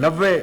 $90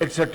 $61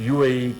UAE,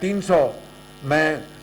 300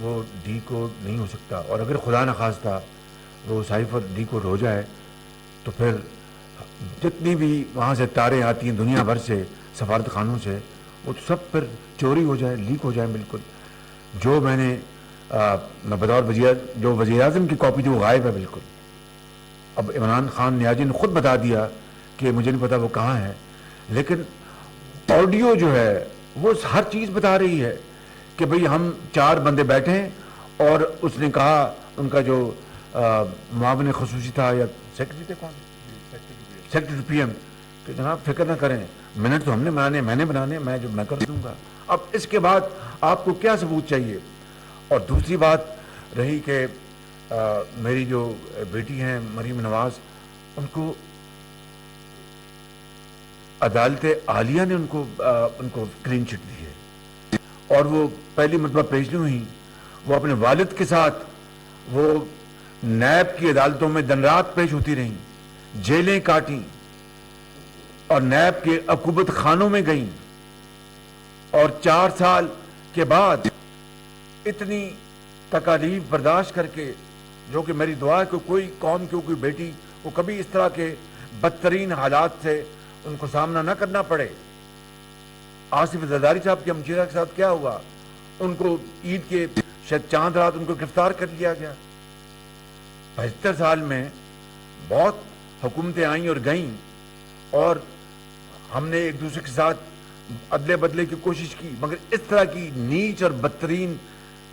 وہ D code نہیں ہو سکتا، اور اگر خدا نخواستہ وہ سائفر ڈی کوڈ ہو جائے تو پھر جتنی بھی وہاں سے تاریں آتی ہیں دنیا بھر سے، سفارت خانوں سے، وہ تو سب پھر چوری ہو جائے، لیک ہو جائے بالکل. جو میں نے بطور وزیر اعظم کی کاپی جو غائب ہے بالکل. اب عمران خان نیازی نے خود بتا دیا کہ مجھے نہیں پتا وہ کہاں ہے، لیکن آڈیو جو ہے وہ ہر چیز بتا رہی ہے کہ بھئی ہم 4 بندے بیٹھے ہیں، اور اس نے کہا ان کا جو معاون خصوصی تھا یا سیکرٹری تھے، کون سیکرٹری پی ایم، کہ جناب فکر نہ کریں، منٹ تو ہم نے بنانے، میں نے بنانے، میں کر دوں گا. اب اس کے بعد آپ کو کیا ثبوت چاہیے؟ اور دوسری بات رہی کہ میری جو بیٹی ہیں مریم نواز، ان کو عدالت عالیہ نے ان کو کلین چٹ دی ہے، اور وہ پہلی مرتبہ پیش نہیں ہوئی. وہ اپنے والد کے ساتھ وہ نیب کی عدالتوں میں دن رات پیش ہوتی رہیں، جیلیں کاٹیں، اور نیب کے عقوبت خانوں میں گئیں، اور 4 سال کے بعد اتنی تکالیف برداشت کر کے، جو کہ میری دعا ہے کہ کوئی قوم کی کوئی بیٹی کو کبھی اس طرح کے بدترین حالات سے ان کو سامنا نہ کرنا پڑے. آصف زرداری صاحب کے ہمشیرہ کے ساتھ کیا ہوا؟ ان کو عید کے شاید چاند رات ان کو گرفتار کر لیا گیا. 75 سال میں بہت حکومتیں آئیں اور گئیں، اور ہم نے ایک دوسرے کے ساتھ عدلے بدلے کی کوشش کی، مگر اس طرح کی نیچ اور بدترین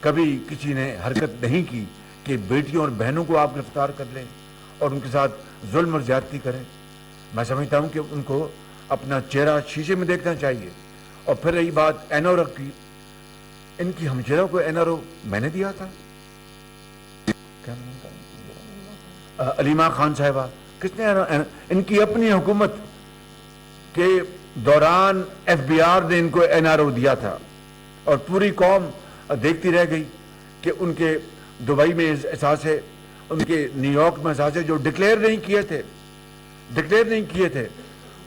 کبھی کسی نے حرکت نہیں کی کہ بیٹیوں اور بہنوں کو آپ گرفتار کر لیں اور ان کے ساتھ ظلم اور زیادتی کریں. میں سمجھتا ہوں کہ ان کو اپنا چہرہ شیشے میں دیکھنا چاہیے. اور پھر رہی بات این آر او کی، ان کی ہمشیرہ کو این آر او میں نے دیا تھا، علیمہ خان صاحبہ، کس نے ان کی اپنی حکومت کے دوران ایف بی آر نے ان کو این آر او دیا تھا، اور پوری قوم دیکھتی رہ گئی کہ ان کے دبئی میں اثاثے، ان کے نیو یارک میں اثاثے جو ڈکلیئر نہیں کیے تھے.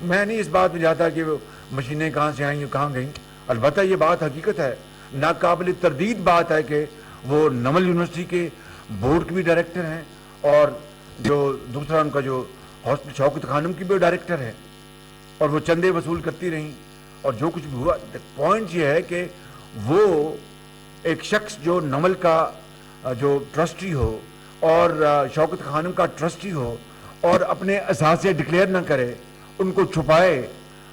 میں نہیں اس بات میں جاتا کہ وہ مشینیں کہاں سے آئیں کہاں گئیں. البتہ یہ بات حقیقت ہے، ناقابل تردید بات ہے کہ وہ نمل یونیورسٹی کے بورڈ کے بھی ڈائریکٹر ہیں، اور جو دوسرا ان کا جو ہاسپٹل شوکت خانم کی بھی ڈائریکٹر ہے، اور وہ چندے وصول کرتی رہیں، اور جو کچھ بھی ہوا. پوائنٹ یہ ہے کہ وہ ایک شخص جو نمل کا جو ٹرسٹی ہو اور شوکت خانم کا ٹرسٹی ہو، اور اپنے اثاثے ڈکلیئر نہ کرے، ان کو چھپائے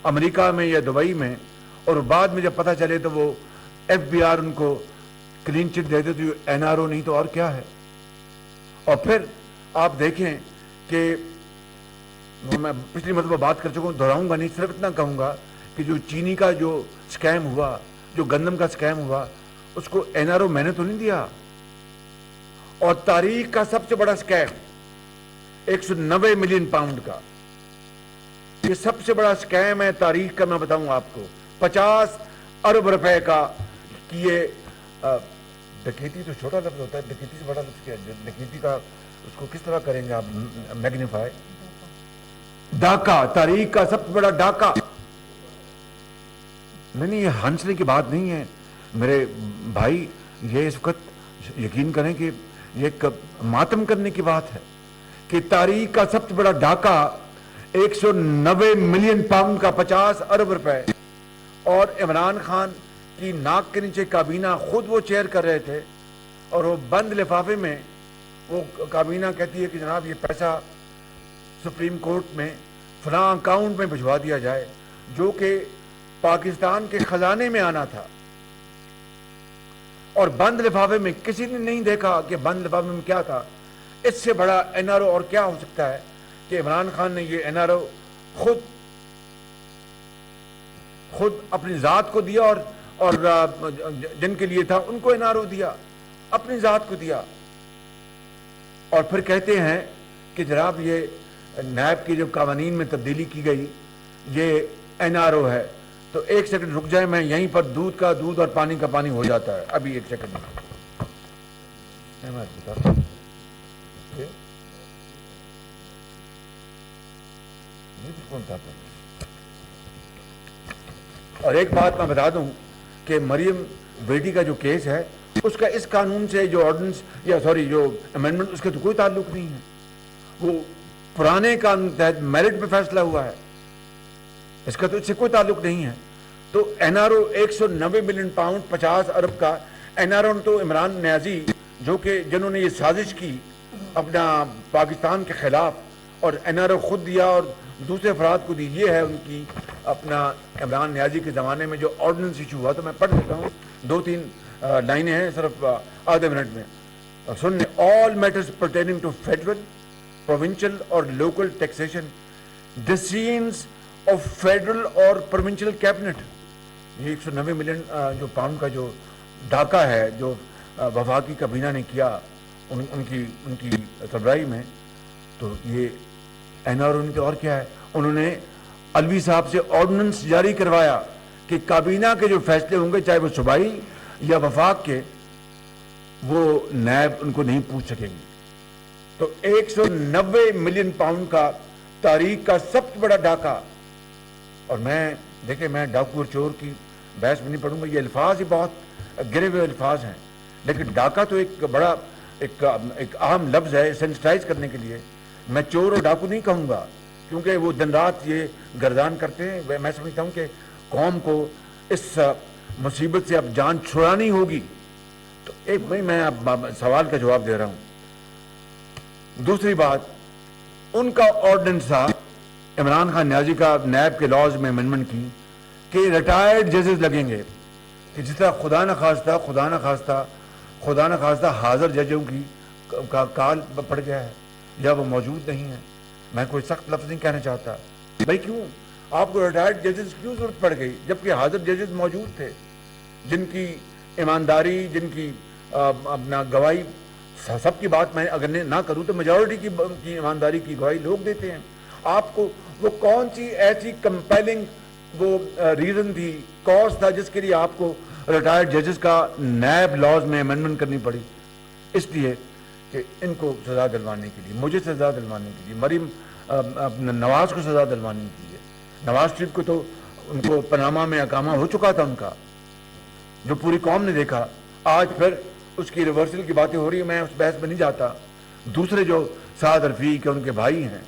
امریکہ میں یا دبئی میں، اور بعد میں جب پتہ چلے تو وہ ایف بی آر ان کو کلین چٹ دے دے تو این آر او نہیں تو اور کیا ہے. اور پھر آپ دیکھیں کہ میں پچھلی مرتبہ بات کر چکا ہوں، دہراؤں گا نہیں، صرف اتنا کہوں گا کہ جو چینی کا جو سکیم ہوا، جو گندم کا سکیم ہوا، اس کو این آر او میں نے تو نہیں دیا. اور تاریخ کا سب سے بڑا سکیم 190 ملین پاؤنڈ کا، یہ سب سے بڑا سکیم ہے تاریخ کا. میں بتاؤں آپ کو 50 ارب روپے کا، کہ یہ ڈکیتی تو چھوٹا لفظ ہوتا ہے، ڈکیتی سے بڑا لفظ کیا ہے؟ ڈکیتی کا اس کو کس طرح کریں گے آپ میگنیفائی؟ ڈاکہ، تاریخ کا سب سے بڑا ڈاکہ. نہیں، یہ ہنسنے کی بات نہیں ہے میرے بھائی، یہ اس وقت یقین کریں کہ یہ ایک ماتم کرنے کی بات ہے کہ تاریخ کا سب سے بڑا ڈاکہ 190 ملین پاؤنڈ کا، 50 ارب روپے، اور عمران خان کی ناک کے نیچے کابینہ خود وہ چیئر کر رہے تھے، اور وہ بند لفافے میں وہ کابینہ کہتی ہے کہ جناب یہ پیسہ سپریم کورٹ میں فلاں اکاؤنٹ میں بھجوا دیا جائے، جو کہ پاکستان کے خزانے میں آنا تھا. اور بند لفافے میں کسی نے نہیں دیکھا کہ بند لفافے میں کیا تھا. اس سے بڑا این آر او اور کیا ہو سکتا ہے کہ عمران خان نے یہ این آر او خود اپنی ذات کو دیا، اور جن کے لیے تھا ان کو این آر او دیا، اپنی ذات کو دیا. اور پھر کہتے ہیں کہ جناب یہ نیب کی جو قوانین میں تبدیلی کی گئی یہ این آر او ہے. تو ایک سیکنڈ رک جائے، میں یہیں پر دودھ کا دودھ اور پانی کا پانی ہو جاتا ہے. ابھی ایک سیکنڈ اور ایک بات میں بتا دوں کہ مریم بیٹی کا جو کیس ہے اس کا اس قانون سے جو آرڈیننس یا سوری جو امینڈمنٹ اس کا تو کوئی تعلق نہیں ہے. وہ پرانے قانون تحت میرٹ پہ فیصلہ ہوا ہے, اس کا تو اس سے کوئی تعلق نہیں ہے. تو N R O 190 million pound 50 ارب کا این آر او تو عمران نیازی جو کہ جنہوں نے یہ سازش کی اپنا پاکستان کے خلاف, اور این آر او خود دیا اور دوسرے افراد کو دی. یہ ہے ان کی اپنا عمران نیازی کے زمانے میں جو آرڈیننس ایشو ہوا. تو میں پڑھ دیتا ہوں, 2-3 لائنیں ہیں صرف آدھے منٹ میں سن لیں. All matters pertaining to federal, provincial اور local taxation, decisions of federal اور پروونشل کیبنٹ. یہ 190 ملین جو پاؤنڈ کا جو ڈاکہ ہے جو وفاقی کابینہ نے کیا ان کی سربراہی میں, تو یہ این آر او نے تو اور کیا ہے, انہوں نے الوی صاحب سے آرڈیننس جاری کروایا کہ کابینہ کے جو فیصلے ہوں گے چاہے وہ صوبائی یا وفاق کے, وہ نیب ان کو نہیں پوچھ سکیں گے. تو 190 ملین پاؤنڈ کا تاریخ کا سب سے بڑا ڈاکہ. اور میں دیکھیں, میں ڈاکو اور چور کی بحث میں نہیں پڑھوں گا, یہ الفاظ ہی بہت گرے ہوئے الفاظ ہیں, لیکن ڈاکہ تو ایک بڑا ایک اہم لفظ ہے سینسٹائز کرنے کے لیے. میں چور اور ڈاکو نہیں کہوں گا کیونکہ وہ دن رات یہ گردان کرتے ہیں. میں سمجھتا ہوں کہ قوم کو اس مصیبت سے اب جان چھڑانی ہوگی. تو ایک میں اب سوال کا جواب دے رہا ہوں. دوسری بات, ان کا آرڈیننس تھا عمران خان نیازی کا نیب کے لاز میں امینڈمنٹ کی کہ ریٹائرڈ ججز لگیں گے, کہ جس طرح خدا نہ خواستہ حاضر ججوں کی کا کال پڑ گیا ہے یا وہ موجود نہیں ہے. میں کوئی سخت لفظ نہیں کہنا چاہتا, بھائی کیوں آپ کو ریٹائرڈ ججز کیوں ضرورت پڑ گئی جبکہ حاضر ججز موجود تھے جن کی ایمانداری, جن کی اپنا گواہی, سب کی بات میں اگر نہ کروں تو میجورٹی کی ایمانداری کی گواہی لوگ دیتے ہیں. آپ کو وہ کون سی ایسی کمپیلنگ وہ ریزن تھی, کاز تھا جس کے لیے آپ کو ریٹائرڈ ججز کا نیب لاز میں امینڈمنٹ کرنی پڑی؟ اس لیے کہ ان کو سزا دلوانے کے لیے, مجھے سزا دلوانے کے لیے, مریم نواز کو سزا دلوانے کے لیے. نواز شریف کو تو ان کو پاناما میں اقامہ ہو چکا تھا ان کا, جو پوری قوم نے دیکھا. آج پھر اس کی ریورسل کی باتیں ہو رہی ہیں, میں اس بحث میں نہیں جاتا. دوسرے جو سعد رفیق کے ان کے بھائی ہیں,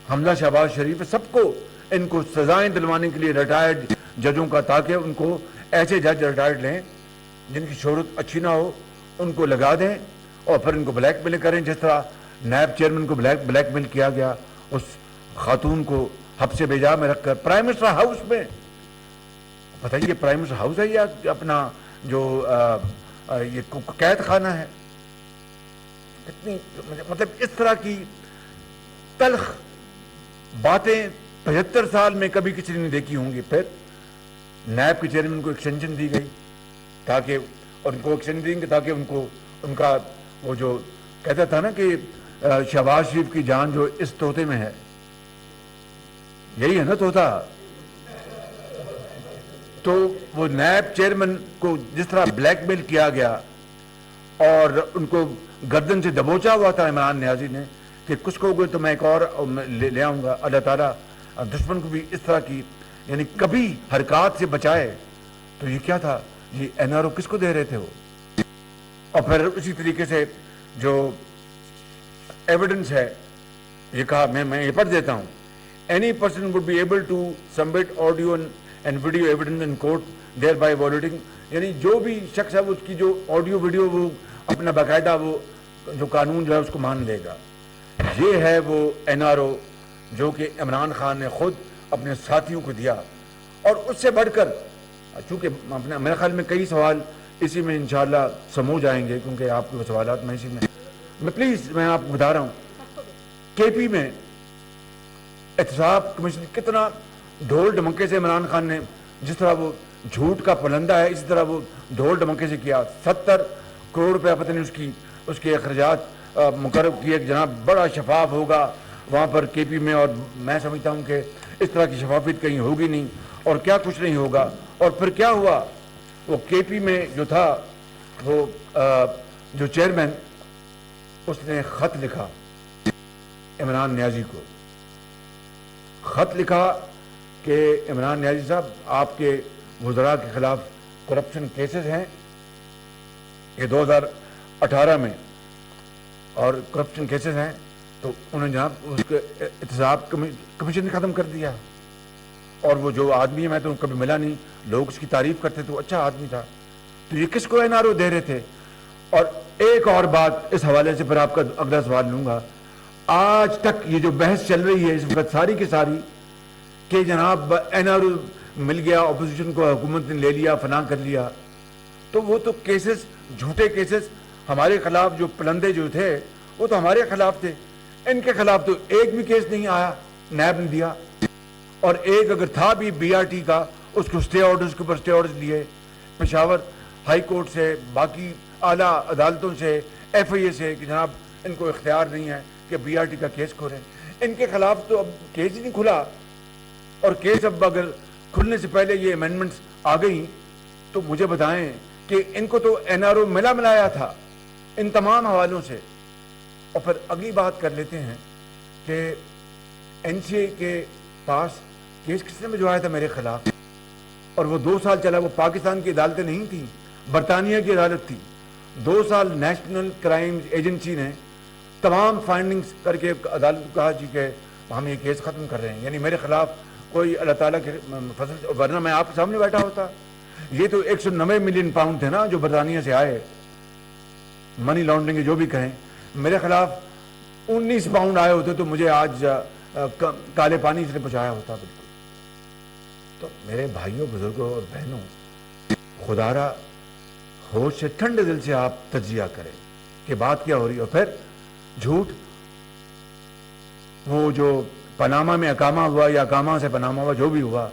حمزہ شہباز شریف, سب کو ان کو سزائیں دلوانے کے لیے ریٹائرڈ ججوں کا, تاکہ ان کو ایسے جج ریٹائرڈ لیں جن کی شہرت اچھی نہ ہو, ان کو لگا دیں اور پھر ان کو بلیک میل کریں, جس طرح نیب چیئرمین کو بلیک میل کیا گیا, اس خاتون کو حبس بیجا میں رکھ کر پرائم منسٹر ہاؤس میں. بتائیے پرائم منسٹر ہاؤس ہے یا اپنا جو یہ قید خانہ ہے؟ کتنی مطلب اس طرح کی تلخ باتیں 75 سال میں کبھی کسی نے نہیں دیکھی ہوں گی. پھر نیب کے چیئرمین کو ایکسٹینشن دی گئی تاکہ, اور ان کو ایکسٹینشن دیں گے تاکہ ان کو ان کا وہ جو کہتا تھا نا کہ شہباز شریف کی جان جو اس طوطے میں ہے, یہی ہے نا طوطا. تو وہ نیب چیئرمین کو جس طرح بلیک میل کیا گیا اور ان کو گردن سے دبوچا ہوا تھا عمران نیازی نے کہ کچھ کو گئے تو میں ایک اور لے آؤں گا. اللہ تعالیٰ دشمن کو بھی اس طرح کی یعنی کبھی حرکات سے بچائے. تو یہ کیا تھا, یہ این آر او کس کو دے رہے تھے وہ؟ اور پھر اسی طریقے سے جو ایویڈنس ہے, یہ کہا, میں یہ پڑھ دیتا ہوں. Any person would be able to submit audio and video evidence in court, thereby violating, یعنی جو بھی شخص ہے اس کی جو آڈیو ویڈیو وہ اپنا باقاعدہ وہ جو قانون جو ہے اس کو مان لے گا. یہ ہے وہ این آر او جو کہ عمران خان نے خود اپنے ساتھیوں کو دیا. اور اس سے بڑھ کر, چونکہ میرے خیال میں کئی سوال اسی میں انشاءاللہ سمو جائیں گے کیونکہ آپ کے سوالات میں اسی میں پلیز میں آپ کو بتا رہا ہوں, کے پی میں احتساب کمیشن کتنا ڈھول ڈھمکے سے عمران خان نے, جس طرح وہ جھوٹ کا پلندہ ہے اسی طرح وہ ڈھول ڈھمکے سے کیا. 70 کروڑ روپے پتہ نہیں اس کے اخراجات مقرر کیے کہ جناب بڑا شفاف ہوگا وہاں پر کے پی میں, اور میں سمجھتا ہوں کہ اس طرح کی شفافیت کہیں ہوگی نہیں اور کیا کچھ نہیں ہوگا. اور پھر کیا ہوا, وہ کے پی میں جو تھا وہ جو چیئرمین, اس نے خط لکھا عمران نیازی کو, خط لکھا کہ عمران نیازی صاحب آپ کے وزراء کے خلاف کرپشن کیسز ہیں یہ 2018 میں اور کرپشن کیسز ہیں تو انہوں نے جناب اس کے احتساب کمیشن نے ختم کر دیا. اور وہ جو آدمی ہے میں تو کبھی ملا نہیں, لوگ اس کی تعریف کرتے تو اچھا آدمی تھا, تو یہ کس کو NRO دے رہے تھے؟ اور ایک اور بات اس حوالے سے پھر آپ کا اگلا سوال لوں گا. آج تک یہ جو بحث چل رہی ہے اس وقت ساری کی ساری کہ جناب NRO مل گیا, اپوزیشن کو حکومت نے لے لیا, فلاں کر لیا, تو وہ تو کیسز جھوٹے کیسز ہمارے خلاف جو پلندے جو تھے وہ تو ہمارے خلاف تھے. ان کے خلاف تو ایک بھی کیس نہیں آیا, نیب نے دیا, اور ایک اگر تھا بھی BRT کا اس کو اسٹے آرڈرز کے اوپر اسٹے آرڈرز لیے پشاور ہائی کورٹ سے, باقی اعلیٰ عدالتوں سے, FIA سے کہ جناب ان کو اختیار نہیں ہے کہ BRT کا کیس کھولیں. ان کے خلاف تو اب کیس ہی نہیں کھلا, اور کیس اب اگر کھلنے سے پہلے یہ امینڈمنٹس آ گئی تو مجھے بتائیں کہ ان کو تو NRO ملایا تھا ان تمام حوالوں سے. اور پھر اگلی بات کر لیتے ہیں کہ NCA کے پاس کیس کس نے بھجوایا تھا میرے خلاف, اور وہ 2 سال چلا. وہ پاکستان کی عدالتیں نہیں تھیں, برطانیہ کی عدالت تھی. 2 سال نیشنل کرائم ایجنسی نے تمام فائنڈنگز کر کے عدالت کو کہا جی کہ ہم یہ کیس ختم کر رہے ہیں. یعنی میرے خلاف کوئی اللہ تعالیٰ کے فضل, ورنہ میں آپ کے سامنے بیٹھا ہوتا. یہ تو 190 ملین پاؤنڈ تھے نا جو برطانیہ سے آئے, منی لانڈرنگ جو بھی کہیں. میرے خلاف 19 پاؤنڈ آئے ہوتے تو مجھے آج کالے پانی سے پہنچایا ہوتا. بالکل. تو میرے بھائیوں, بزرگوں اور بہنوں, خدارا ہوش سے ٹھنڈے دل سے آپ تجزیہ کریں کہ بات کیا ہو رہی ہے. اور پھر جھوٹ, وہ جو پاناما میں اقامہ ہوا یا اقامہ سے پاناما ہوا جو بھی ہوا,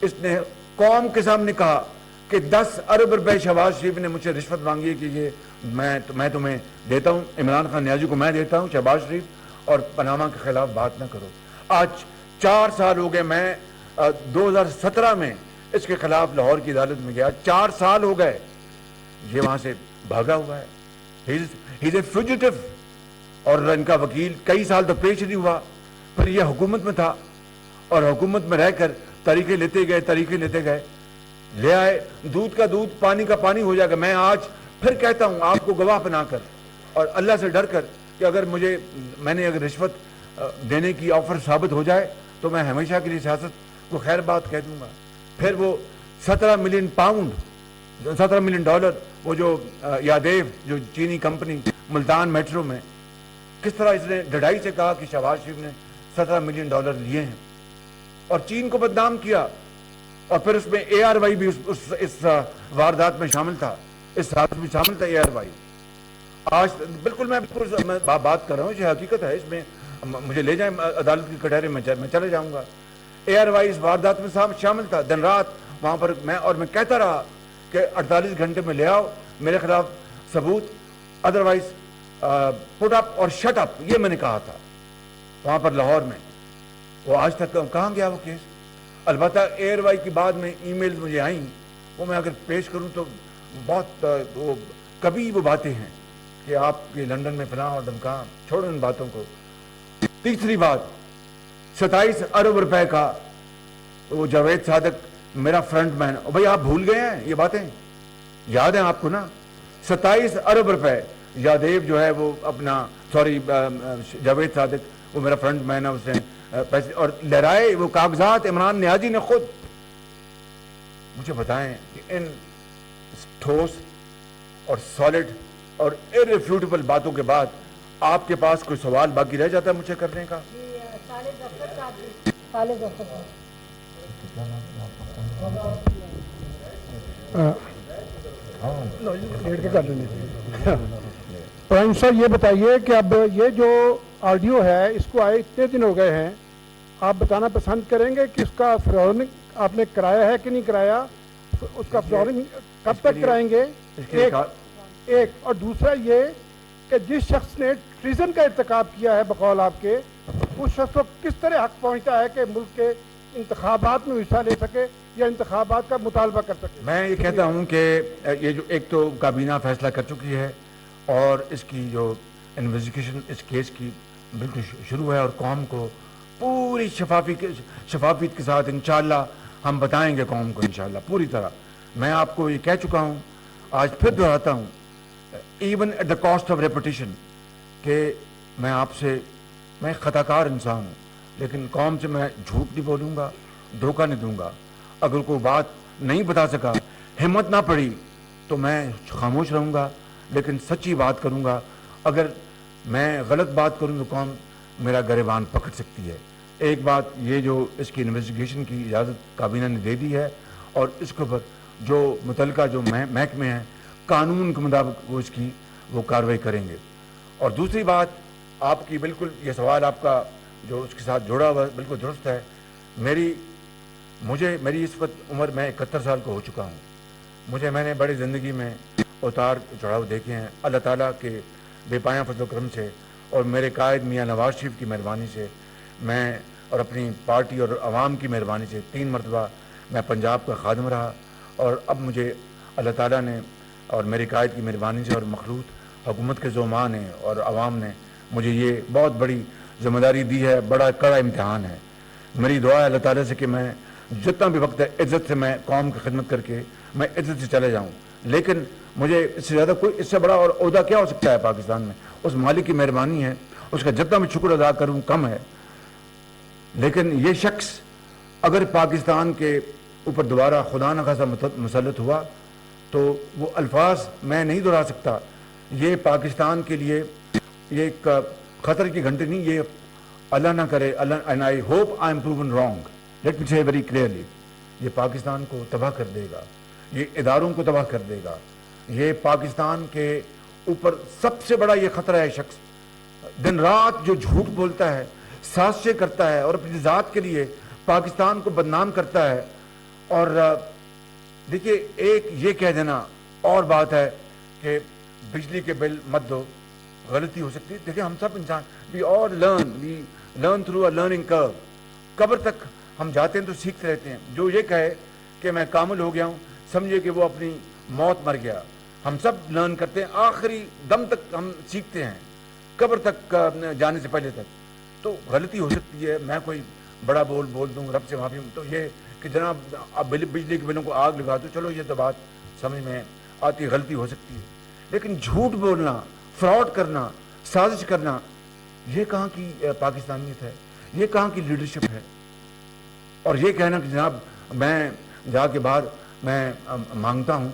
اس نے قوم کے سامنے کہا کہ 10 ارب روپے شہباز شریف نے مجھ سے رشوت مانگی ہے کہ یہ میں تمہیں دیتا ہوں, عمران خان نیازی کو میں دیتا ہوں شہباز شریف, اور پاناما کے خلاف بات نہ کرو. آج 4 سال ہو گئے, میں 2017 میں اس کے خلاف لاہور کی عدالت میں گیا, 4 سال ہو گئے, یہ وہاں سے بھاگا ہوا ہے. ہی از اے فیوجیٹو, اور ان کا وکیل کئی سال تو پیش نہیں ہوا. پھر یہ حکومت میں تھا اور حکومت میں رہ کر طریقے لیتے گئے, لے آئے. دودھ کا دودھ پانی کا پانی ہو جائے گا. میں آج پھر کہتا ہوں آپ کو گواہ بنا کر اور اللہ سے ڈر کر کہ اگر میں نے اگر رشوت دینے کی آفر ثابت ہو جائے تو میں ہمیشہ کے لیے سیاست کو خیر بات کہہ دوں گا. پھر وہ 17 ملین پاؤنڈ, 17 ملین ڈالر, وہ جو یادیو جو چینی کمپنی ملتان میٹرو میں, کس طرح اس نے ڈھڑائی سے کہا کہ شہباز شریف نے 17 ملین ڈالر لیے ہیں اور چین کو بدنام کیا. اور پھر اس میں ARY بھی اس واردات میں شامل تھا, اس حادثے میں شامل تھا ARY. آج بالکل میں بات کر رہا ہوں, یہ حقیقت ہے. اس میں مجھے لے جائیں عدالت کی کٹہرے میں چلے جاؤں گا. ARY اس واردات میں شامل تھا, دن رات وہاں پر میں کہتا رہا کہ 48 گھنٹے میں لے آؤ میرے خلاف ثبوت, ادروائز پٹ اپ اور شٹ اپ, یہ میں نے کہا تھا وہاں پر لاہور میں. وہ آج تک کہاں گیا وہ کیس؟ البتہ ARY کی بعد میں ای میل مجھے آئیں, وہ میں اگر پیش کروں تو بہت کبھی وہ باتیں ہیں کہ آپ کے لندن میں فلاں اور دمکاں, چھوڑو ان باتوں کو. تیسری بات, 27 ارب روپے کا وہ جاوید صادق میرا فرنٹ مین, بھائی آپ بھول گئے ہیں یہ باتیں, یاد ہیں آپ کو نا؟ 27 ارب روپے یادیو جو ہے وہ اپنا جاوید صادق وہ میرا فرنٹ مین ہے, اس نے پیسے اور لہرائے وہ کاغذات عمران نیازی نے خود. مجھے بتائیں کہ ان ٹھوس اور سالڈ اور irrefutable باتوں کے بعد آپ کے پاس کوئی سوال باقی رہ جاتا ہے مجھے کرنے کا؟ پرائم صاحب یہ بتائیے کہ اب یہ جو آڈیو ہے اس کو آئے اتنے دن ہو گئے ہیں, آپ بتانا پسند کریں گے کہ اس کا فلورنگ آپ نے کرایا ہے کہ نہیں کرایا, اس کا فلورنگ کب تک کرائیں گے؟ ایک اور دوسرا یہ کہ جس شخص نے ٹریزن کا ارتکاب کیا ہے بقول آپ کے, اس شخص کو کس طرح حق پہنچتا ہے کہ ملک کے انتخابات میں حصہ لے سکے یا انتخابات کا مطالبہ کر سکے؟ میں یہ کہتا ہوں کہ یہ جو ایک تو کابینہ فیصلہ کر چکی ہے اور اس کی جو انویسٹیگیشن اس کیس کی بالکل شروع ہے, اور قوم کو پوری شفافیت کے ساتھ انشاءاللہ ہم بتائیں گے قوم کو انشاءاللہ پوری طرح. میں آپ کو یہ کہہ چکا ہوں, آج پھر دہراتا ہوں even at the cost of reputation کہ میں خطا کار انسان ہوں، لیکن قوم سے میں جھوٹ نہیں بولوں گا، دھوکہ نہیں دوں گا۔ اگر کوئی بات نہیں بتا سکا، ہمت نہ پڑی، تو میں خاموش رہوں گا، لیکن سچی بات کروں گا۔ اگر میں غلط بات کروں تو قوم میرا گریبان پکڑ سکتی ہے۔ ایک بات یہ جو اس کی انویسٹیگیشن کی اجازت کابینہ نے دے دی ہے، اور اس کے اوپر جو متعلقہ جو محکمے ہیں قانون کے مطابق وہ کارروائی کریں گے۔ اور دوسری بات، آپ کی بالکل یہ سوال آپ کا جو اس کے ساتھ جڑا ہوا بالکل درست ہے۔ میری اس وقت عمر میں 71 سال کا ہو چکا ہوں۔ میں نے بڑی زندگی میں اتار چڑھاؤ دیکھے ہیں۔ اللہ تعالیٰ کے بے پایاں فضل و کرم سے اور میرے قائد میاں نواز شریف کی مہربانی سے، میں اور اپنی پارٹی اور عوام کی مہربانی سے 3 مرتبہ میں پنجاب کا خادم رہا، اور اب مجھے اللہ تعالیٰ نے اور میرے قائد کی مہربانی سے اور مخلوط حکومت کے زعماء نے اور عوام نے مجھے یہ بہت بڑی ذمہ داری دی ہے۔ بڑا کڑا امتحان ہے۔ میری دعا ہے اللہ تعالیٰ سے کہ میں جتنا بھی وقت ہے عزت سے میں قوم کی خدمت کر کے میں عزت سے چلے جاؤں، لیکن مجھے اس سے زیادہ اس سے بڑا اور عہدہ کیا ہو سکتا ہے پاکستان میں؟ اس مالک کی مہربانی ہے، اس کا جتنا بھی شکر ادا کروں کم ہے۔ لیکن یہ شخص اگر پاکستان کے اوپر دوبارہ خدا نخواستہ مسلط ہوا تو وہ الفاظ میں نہیں دہرا سکتا۔ یہ پاکستان کے لیے یہ ایک خطر کی گھنٹی نہیں، یہ اللہ نہ کرے، and I hope I am proven wrong. Let me say very clearly، یہ پاکستان کو تباہ کر دے گا، یہ اداروں کو تباہ کر دے گا۔ یہ پاکستان کے اوپر سب سے بڑا یہ خطرہ ہے شخص، دن رات جو جھوٹ بولتا ہے، سازشیں کرتا ہے اور اپنی ذات کے لیے پاکستان کو بدنام کرتا ہے۔ اور دیکھیے، ایک یہ کہہ دینا اور بات ہے کہ بجلی کے بل مت دو، غلطی ہو سکتی ہے۔ دیکھیں، ہم سب انسان we learn through a learning curve۔ قبر تک ہم جاتے ہیں تو سیکھتے رہتے ہیں۔ جو یہ کہے کہ میں کامل ہو گیا ہوں، سمجھے کہ وہ اپنی موت مر گیا۔ ہم سب لرن کرتے ہیں، آخری دم تک ہم سیکھتے ہیں، قبر تک جانے سے پہلے تک۔ تو غلطی ہو سکتی ہے، میں کوئی بڑا بول دوں، رب سے معافی۔ تو یہ کہ جناب اب بجلی کے بلوں کو آگ لگا دو، چلو یہ تو بات سمجھ میں آتی، غلطی ہو سکتی ہے۔ لیکن جھوٹ بولنا، فراڈ کرنا، سازش کرنا، یہ کہاں کی پاکستانیت ہے؟ یہ کہاں کی لیڈرشپ ہے؟ اور یہ کہنا کہ جناب میں جا کے باہر میں مانگتا ہوں،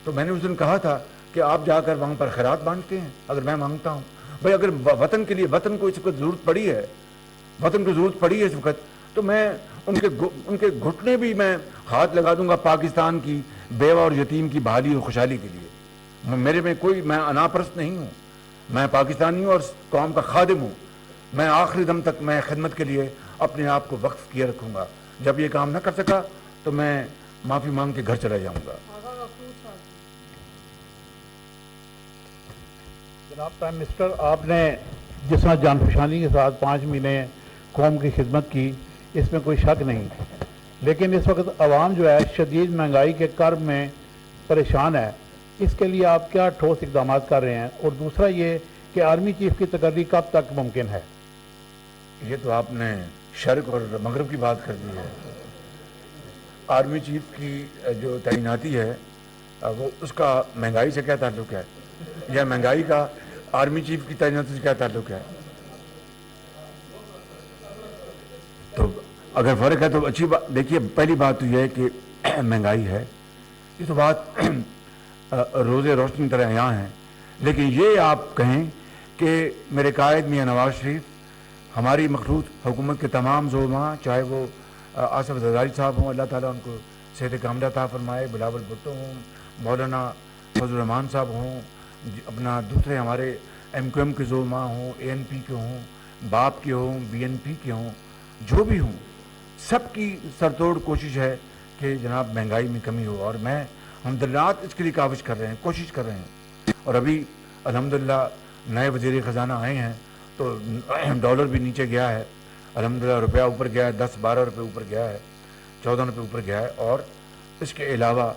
تو میں نے اس دن کہا تھا کہ آپ جا کر وہاں پر خیرات بانٹتے ہیں اگر میں مانگتا ہوں؟ بھائی اگر وطن کے لیے، وطن کو اس وقت ضرورت پڑی ہے، وطن کو ضرورت پڑی ہے اس وقت، تو میں ان کے گھٹنے بھی میں ہاتھ لگا دوں گا پاکستان کی بیوہ اور یتیم کی بحالی اور خوشحالی کے لیے۔ میرے میں میں انا پرست نہیں ہوں، میں پاکستانی ہوں اور قوم کا خادم ہوں۔ میں آخری دم تک میں خدمت کے لیے اپنے آپ کو وقف کیے رکھوں گا۔ جب یہ کام نہ کر سکا تو میں معافی مانگ کے گھر چلا جاؤں گا۔ جناب پرائم منسٹر، آپ نے جس طرح جان فشانی کے ساتھ 5 مہینے قوم کی خدمت کی، اس میں کوئی شک نہیں، لیکن اس وقت عوام جو ہے شدید مہنگائی کے کرب میں پریشان ہے۔ اس کے لیے آپ کیا ٹھوس اقدامات کر رہے ہیں؟ اور دوسرا یہ کہ آرمی چیف کی تقرری کب تک ممکن ہے؟ یہ تو آپ نے شرق اور مغرب کی بات کر دی ہے۔ آرمی چیف کی جو تعیناتی ہے وہ اس کا مہنگائی سے کیا تعلق ہے، یا مہنگائی کا آرمی چیف کی تعیناتی سے کیا تعلق ہے؟ تو اگر فرق ہے تو اچھی بات۔ دیکھیے، پہلی بات تو یہ ہے کہ مہنگائی ہے، یہ تو بات روز روشنی طرح یہاں ہے۔ لیکن یہ آپ کہیں کہ میرے قائد میاں نواز شریف، ہماری مخلوط حکومت کے تمام زعماء، چاہے وہ آصف زرداری صاحب ہوں، اللہ تعالیٰ ان کو صحت کاملہ عطا فرمائے، بلاول بھٹو ہوں، مولانا فضل الرحمان صاحب ہوں، اپنا دوسرے ہمارے MQM کے زعماء ہوں، ANP کے ہوں، باپ کے ہوں، BNP کے ہوں، جو بھی ہوں، سب کی سرتوڑ کوشش ہے کہ جناب مہنگائی میں کمی ہو۔ اور ہم دن رات اس کے لیے کاوش کر رہے ہیں، کوشش کر رہے ہیں۔ اور ابھی الحمدللہ نئے وزیر خزانہ آئے ہیں تو ڈالر بھی نیچے گیا ہے، الحمدللہ روپیہ اوپر گیا ہے، 10-12 روپے اوپر گیا ہے، 14 روپے اوپر گیا ہے۔ اور اس کے علاوہ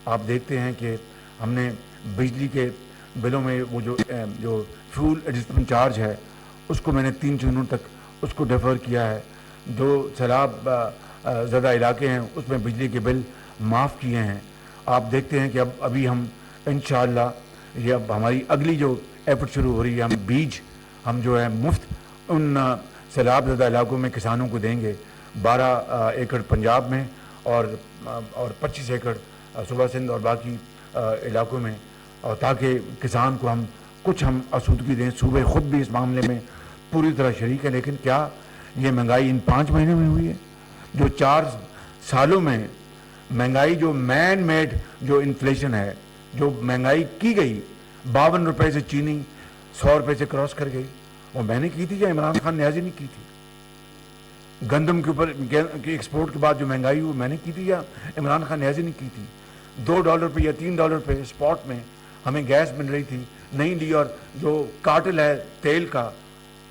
آپ دیکھتے ہیں کہ ہم نے بجلی کے بلوں میں وہ جو فیول ایڈجسٹمنٹ چارج ہے، اس کو میں نے 3 جون تک اس کو ڈیفر کیا ہے۔ جو سیلاب زدہ علاقے ہیں اس میں بجلی کے بل معاف کیے ہیں۔ آپ دیکھتے ہیں کہ ابھی ہم انشاءاللہ یہ اب ہماری اگلی جو ایفرٹ شروع ہو رہی ہے, ہم بیج ہم جو ہے مفت ان سیلاب زدہ علاقوں میں کسانوں کو دیں گے, 12 ایکڑ پنجاب میں اور 25 ایکڑ صوبہ سندھ اور باقی علاقوں میں, اور تاکہ کسان کو ہم کچھ ہم آسودگی دیں. صوبے خود بھی اس معاملے میں پوری طرح شریک ہے. لیکن کیا یہ مہنگائی ان 5 مہینے میں ہوئی ہے؟ جو 4 سالوں میں مہنگائی, جو مین میڈ جو انفلیشن ہے, جو مہنگائی کی گئی, 52 روپے سے چینی 100 روپے سے کراس کر گئی, وہ میں نے کی تھی یا عمران خان نیازی نے کی تھی؟ گندم کے اوپر کی ایکسپورٹ کے بعد جو مہنگائی ہوئی میں نے کی تھی یا عمران خان نیازی نے کی تھی؟ $2 پہ یا $3 پہ اسپاٹ میں ہمیں گیس مل رہی تھی, نہیں لی, اور جو کارٹل ہے تیل کا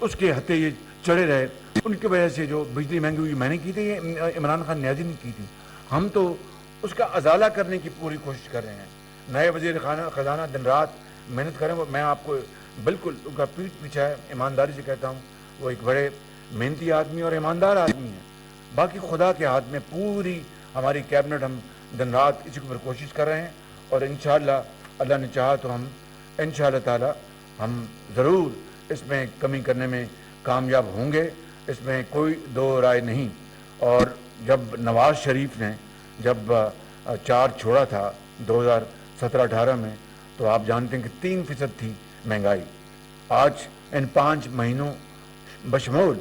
اس کے ہتے یہ چڑھے رہے, ان کی وجہ سے جو بجلی مہنگی ہوئی میں نے کی تھی, یہ عمران خان نیازی نے کی تھی. ہم تو اس کا ازالہ کرنے کی پوری کوشش کر رہے ہیں. نئے وزیر خزانہ دن رات محنت کریں. میں آپ کو بالکل ان کا پیٹھ پیچھا ہے, ایمانداری سے کہتا ہوں, وہ ایک بڑے محنتی آدمی اور ایماندار آدمی ہیں. باقی خدا کے ہاتھ میں پوری ہماری کیبنٹ, ہم دن رات اسی کے اوپر کوشش کر رہے ہیں, اور انشاءاللہ اللہ نے چاہا تو ہم انشاءاللہ تعالی ہم ضرور اس میں کمی کرنے میں کامیاب ہوں گے, اس میں کوئی دو رائے نہیں. اور جب نواز شریف نے جب چارج چھوڑا تھا 2017-18 میں, تو آپ جانتے ہیں کہ 3% تھی مہنگائی. آج ان 5 مہینوں بشمول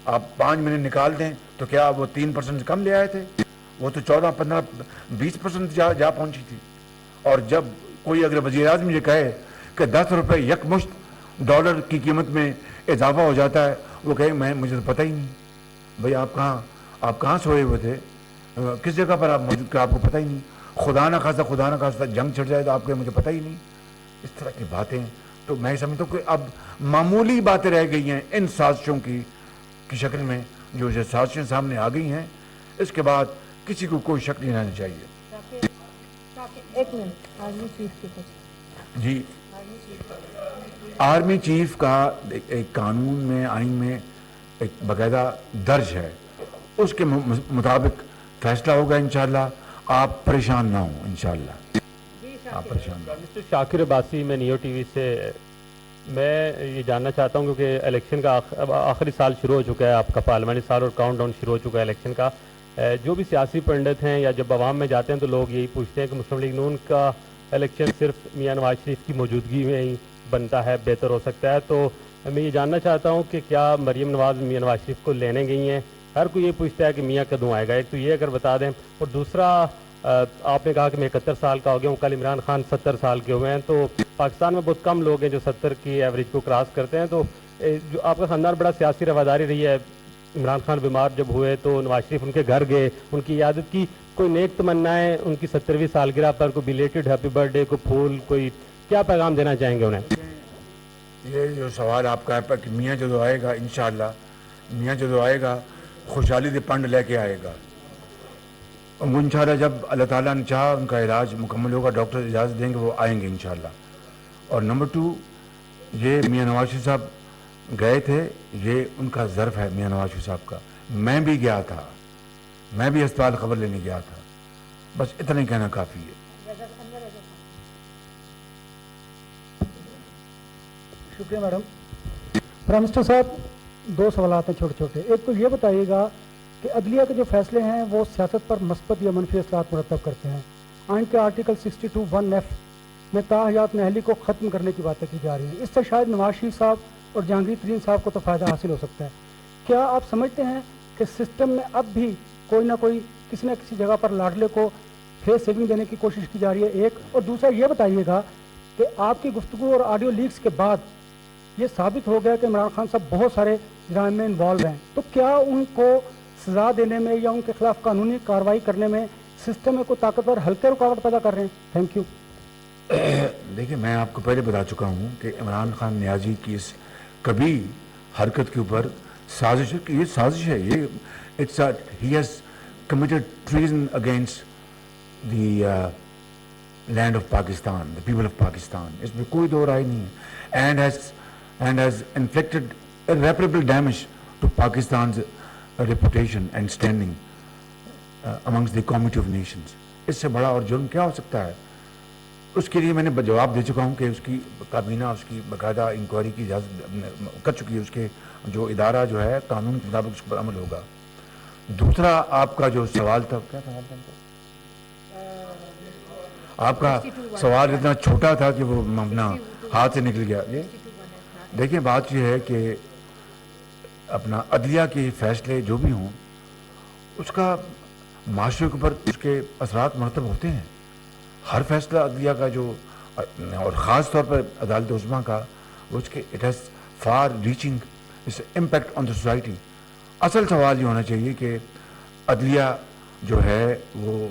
آپ 5 مہینے نکال دیں تو کیا وہ 3% سے کم لے آئے تھے؟ وہ تو 14-15-20% جا پہنچی تھی. اور جب کوئی اگر وزیر اعظم یہ کہے کہ 10 روپے یکمشت ڈالر کی قیمت میں اضافہ ہو جاتا ہے, وہ کہے مجھے تو پتہ ہی نہیں. بھئی آپ کہاں سوئے ہوئے تھے, کس جگہ پر آپ موجود تھے, آپ کو پتہ ہی نہیں. خدا نہ خواستہ جنگ چھڑ جائے تو آپ کو مجھے پتہ ہی نہیں. اس طرح کی باتیں تو میں سمجھتا ہوں کہ اب معمولی باتیں رہ گئی ہیں ان سازشوں کی شکل میں, جو سازشیں سامنے آ گئی ہیں. اس کے بعد کسی کو کوئی شک نہیں رہنا چاہیے. ایک منٹ, آرمی چیف کی کچھ. جی, آرمی چیف کا ایک قانون میں, آئین میں ایک باقاعدہ درج ہے, اس کے مطابق فیصلہ ہوگا انشاءاللہ. آپ پریشان نہ ہوں انشاءاللہ, آپ پریشان نہ ہوں. مسٹر شاکر عباسی, میں نیو ٹی وی سے. میں یہ جاننا چاہتا ہوں کیونکہ الیکشن کا آخری سال شروع ہو چکا ہے آپ کا, پارلیمانی سال, اور کاؤنٹ ڈاؤن شروع ہو چکا ہے الیکشن کا. جو بھی سیاسی پنڈت ہیں یا جب عوام میں جاتے ہیں تو لوگ یہی پوچھتے ہیں کہ مسلم لیگ نون کا الیکشن صرف میاں نواز شریف کی موجودگی میں ہی بنتا ہے, بہتر ہو سکتا ہے. تو میں یہ جاننا چاہتا ہوں کہ کیا مریم نواز میاں نواز شریف کو لینے گئی ہیں؟ ہر کوئی یہ پوچھتا ہے کہ میاں کدوں آئے گا. ایک تو یہ اگر بتا دیں, اور دوسرا آپ نے کہا کہ میں 71 سال کا ہو گیا ہوں, کل عمران خان 70 سال کے ہوئے ہیں. تو پاکستان میں بہت کم لوگ ہیں جو 70 کی ایوریج کو کراس کرتے ہیں. تو جو آپ کا خاندان بڑا سیاسی رواداری رہی ہے, عمران خان بیمار جب ہوئے تو نواز شریف ان کے گھر گئے, ان کی عیادت کی. کوئی نیک تمنائیں ان کی 70ویں سالگرہ پر, کوئی بیلیٹڈ ہیپی برتھ ڈے, کوئی پھول, کوئی کیا پیغام دینا چاہیں گے انہیں؟ یہ جو سوال آپ کا ہے کہ میاں جدو آئے گا, انشاءاللہ میاں جدو آئے گا خوشحالی دے پنڈ لے کے آئے گا. انشاءاللہ جب اللہ تعالیٰ نے چاہا ان کا علاج مکمل ہوگا, ڈاکٹر اجازت دیں گے, وہ آئیں گے انشاءاللہ. اور نمبر 2, یہ میاں نواز شریف صاحب گئے تھے, یہ ان کا ظرف ہے میاں نواز شریف صاحب کا. میں بھی گیا تھا, میں بھی اسپتال خبر لینے گیا تھا. بس اتنا ہی کہنا کافی ہے. شکریہ میڈم. پرائم منسٹر صاحب, 2 سوالات ہیں چھوٹے چھوٹے. ایک تو یہ بتائیے گا کہ عدلیہ کے جو فیصلے ہیں وہ سیاست پر مثبت یا منفی اثرات مرتب کرتے ہیں. آئین کے آرٹیکل 62(1)(f) میں تاحیات نااہلی کو ختم کرنے کی باتیں کی جا رہی ہیں. اس سے شاید نواز شریف صاحب اور جہانگیر ترین صاحب کو تو فائدہ حاصل ہو سکتا ہے. کیا آپ سمجھتے ہیں کہ سسٹم میں اب بھی کوئی نہ کوئی کسی نہ کسی جگہ پر لاڈلے کو فیس سیونگ دینے کی کوشش کی جا رہی ہے؟ ایک. اور دوسرا یہ بتائیے گا کہ آپ کی گفتگو اور آڈیو لیکس کے بعد یہ ثابت ہو گیا کہ عمران خان صاحب بہت سارے جرائم میں انوالو ہیں, تو کیا ان کو سزا دینے میں یا ان کے خلاف قانونی کارروائی کرنے میں سسٹم میں کوئی طاقتور ہلکے رکاوٹ پیدا کر رہے ہیں؟ Thank you. دیکھیں, میں آپ کو پہلے بتا چکا ہوں کہ عمران خان نیازی کی اس کبھی حرکت کے اوپر سازش, یہ سازش ہے, یہ he has committed treason against the land of Pakistan, the people of Pakistan. اس میں کوئی دو رائے نہیں ہے. and has inflicted irreparable damage to Pakistan's reputation and standing amongst the community of nations. اس سے بڑا اور جرم کیا ہو سکتا ہے؟ اس کے لیے میں نے جواب دے چکا ہوں کہ اس کی کابینہ اس کی باقاعدہ انکوائری کی اجازت کر چکی ہے. اس کے جو ادارہ جو ہے قانون کے مطابق اس پر عمل ہوگا. دوسرا آپ کا جو سوال تھا, کیا سوال تھا آپ کا؟ سوال اتنا چھوٹا تھا کہ وہ اپنا ہاتھ سے نکل گیا. دیکھیں بات یہ ہے کہ اپنا عدلیہ کے فیصلے جو بھی ہوں اس کا معاشرے کے اوپر اس کے اثرات مرتب ہوتے ہیں. ہر فیصلہ عدلیہ کا جو, اور خاص طور پر عدالت عظمیٰ کا, اس کے it has for reaching impact on the society. اصل سوال یہ ہونا چاہیے کہ عدلیہ جو ہے وہ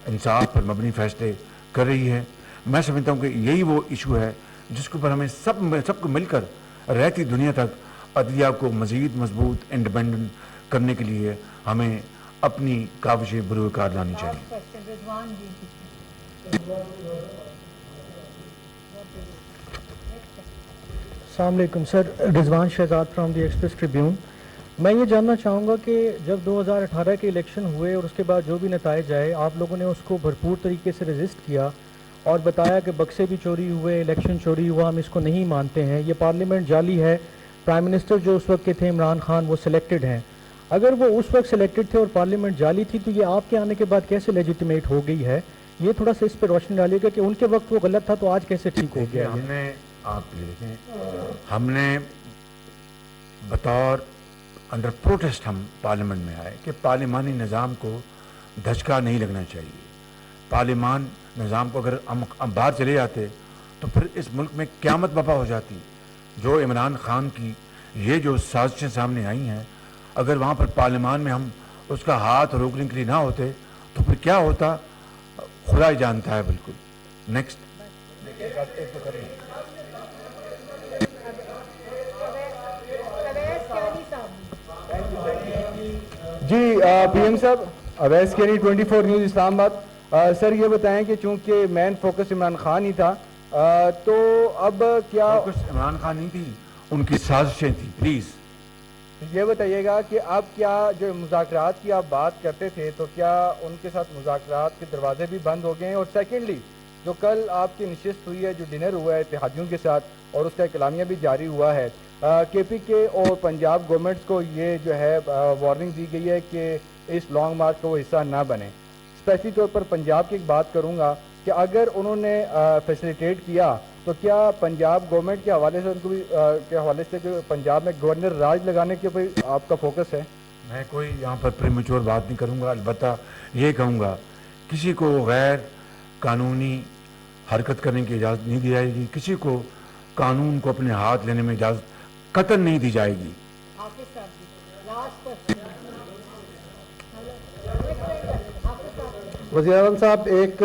انصاف پر مبنی فیصلے کر رہی ہے. میں سمجھتا ہوں کہ یہی وہ ایشو ہے جس کے اوپر ہمیں سب کو مل کر رہتی دنیا تک عدلیہ کو مزید مضبوط انڈیپینڈنٹ کرنے کے لیے ہمیں اپنی کاوشیں بروئے کار لانی چاہیے. رضوان جی السلام علیکم sir. Rizwan Shahzad from the Express Tribune. میں یہ جاننا چاہوں گا کہ جب 2018 کے الیکشن ہوئے اور اس کے بعد جو بھی نتائج آئے, آپ لوگوں نے اس کو بھرپور طریقے سے رجسٹ کیا اور بتایا کہ بکسے بھی چوری ہوئے, الیکشن چوری ہوا, ہم اس کو نہیں مانتے ہیں, یہ پارلیمنٹ جعلی ہے. پرائم منسٹر جو اس وقت کے تھے عمران خان, وہ سلیکٹڈ ہیں. اگر وہ اس وقت سلیکٹڈ تھے اور پارلیمنٹ جعلی تھی تو یہ آپ کے آنے کے بعد کیسے لیجیٹیمیٹ ہو گئی ہے؟ یہ تھوڑا سا اس پہ روشنی ڈالیے گا کہ ان کے وقت وہ غلط تھا تو آج کیسے ٹھیک ہو گیا. ہم نے, آپ دیکھیں, ہم نے بطور انڈر پروٹیسٹ ہم پارلیمنٹ میں آئے کہ پارلیمانی نظام کو دھچکا نہیں لگنا چاہیے. پارلیمان نظام کو اگر ہم باہر چلے جاتے تو پھر اس ملک میں قیامت برپا ہو جاتی. جو عمران خان کی یہ جو سازشیں سامنے آئی ہیں, اگر وہاں پر پارلیمان میں ہم اس کا ہاتھ روکنے کے لیے نہ ہوتے تو پھر کیا ہوتا خدا ہی جانتا ہے. بالکل. نیکسٹ. جی پی ایم صاحب, اویس کیانی 24 نیوز اسلام آباد. سر یہ بتائیں کہ چونکہ مین فوکس عمران خان ہی تھا تو اب کیا عمران خان نہیں تھی, ان کی سازشیں تھیں. پلیز یہ بتائیے گا کہ اب کیا جو مذاکرات کی آپ بات کرتے تھے تو کیا ان کے ساتھ مذاکرات کے دروازے بھی بند ہو گئے ہیں؟ اور سیکنڈلی جو کل آپ کی نشست ہوئی ہے, جو ڈنر ہوا ہے اتحادیوں کے ساتھ اور اس کا اعلامیہ بھی جاری ہوا ہے, کے پی کے اور پنجاب گورنمنٹس کو یہ جو ہے وارننگ دی گئی ہے کہ اس لانگ مارچ کا وہ حصہ نہ بنے. اسپیشلی طور پر پنجاب کی ایک بات کروں گا کہ اگر انہوں نے فیسیلیٹیٹ کیا تو کیا پنجاب گورنمنٹ کے حوالے سے ان کو بھی کے حوالے سے کہ پنجاب میں گورنر راج لگانے کے اوپر آپ کا فوکس ہے؟ میں کوئی یہاں پر پریمیچور بات نہیں کروں گا. البتہ یہ کہوں گا کسی کو غیر قانونی حرکت کرنے کی اجازت نہیں دی جائے گی, کسی کو قانون کو اپنے ہاتھ لینے میں اجازت قطعاً نہیں دی جائے گی. حافظ صاحب جی لاسٹ کوسچن. وزیر اعظم صاحب, ایک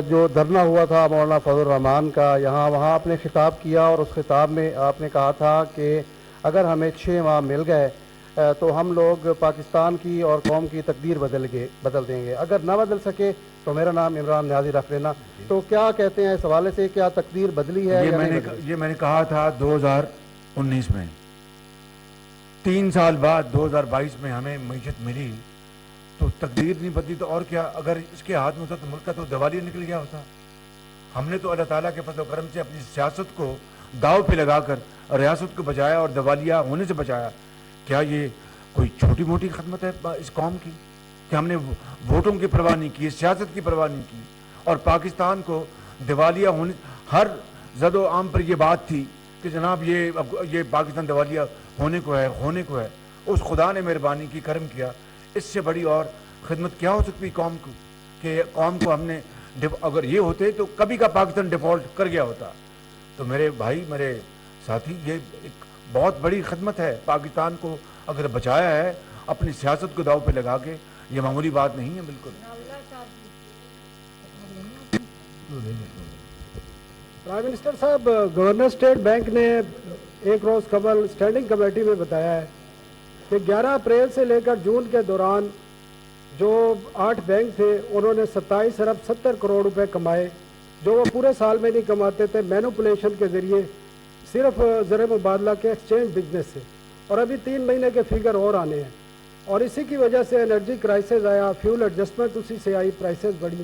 جو دھرنا ہوا تھا مولانا فضل الرحمان کا یہاں, وہاں آپ نے خطاب کیا اور اس خطاب میں آپ نے کہا تھا کہ اگر ہمیں 6 ماہ مل گئے تو ہم لوگ پاکستان کی اور قوم کی تقدیر بدل دیں گے, اگر نہ بدل سکے تو میرا نام عمران نیازی رکھ لینا. تو کیا کہتے ہیں اس حوالے سے, کیا تقدیر بدلی ہے یا نہیں بدلی؟ یہ میں نے کہا تھا 2019 میں. 3 سال بعد 2022 میں ہمیں معیشت ملی تو تقدیر نہیں بدلی تو اور کیا. اگر اس کے ہاتھ میں ہوتا تو ملک کا تو دیوالیہ نکل گیا ہوتا. ہم نے تو اللہ تعالیٰ کے فضل و کرم سے اپنی سیاست کو داؤ پہ لگا کر ریاست کو بچایا اور دیوالیہ ہونے سے بچایا. کیا یہ کوئی چھوٹی موٹی خدمت ہے اس قوم کی کہ ہم نے ووٹوں کی پرواہ نہیں کی, سیاست کی پرواہ نہیں کی اور پاکستان کو دیوالیہ ہونے, ہر زد و عام پر یہ بات تھی کہ جناب یہ پاکستان دیوالیہ ہونے کو ہے. اس خدا نے مہربانی کی, کرم کیا. اس سے بڑی اور خدمت کیا ہو سکتی قوم کو کہ قوم کو ہم نے, اگر یہ ہوتے تو کبھی کا پاکستان ڈیفالٹ کر گیا ہوتا. تو میرے بھائی, میرے ساتھی, یہ ایک بہت بڑی خدمت ہے. پاکستان کو اگر بچایا ہے اپنی سیاست کو داؤ پہ لگا کے, یہ معمولی بات نہیں ہے بالکل. پرائم منسٹر صاحب, گورنر اسٹیٹ بینک نے ایک روز قبل اسٹینڈنگ کمیٹی میں بتایا ہے کہ 11 اپریل سے لے کر جون کے دوران جو 8 بینک تھے انہوں نے 27 ارب 70 کروڑ روپے کمائے, جو وہ پورے سال میں نہیں کماتے تھے, مینوپولیشن کے ذریعے صرف زر مبادلہ کے ایکسچینج بزنس سے. اور ابھی 3 مہینے کے فگر اور آنے ہیں اور اسی کی وجہ سے انرجی کرائسس آیا, فیول ایڈجسٹمنٹ اسی سے آئی, پرائسز بڑھی.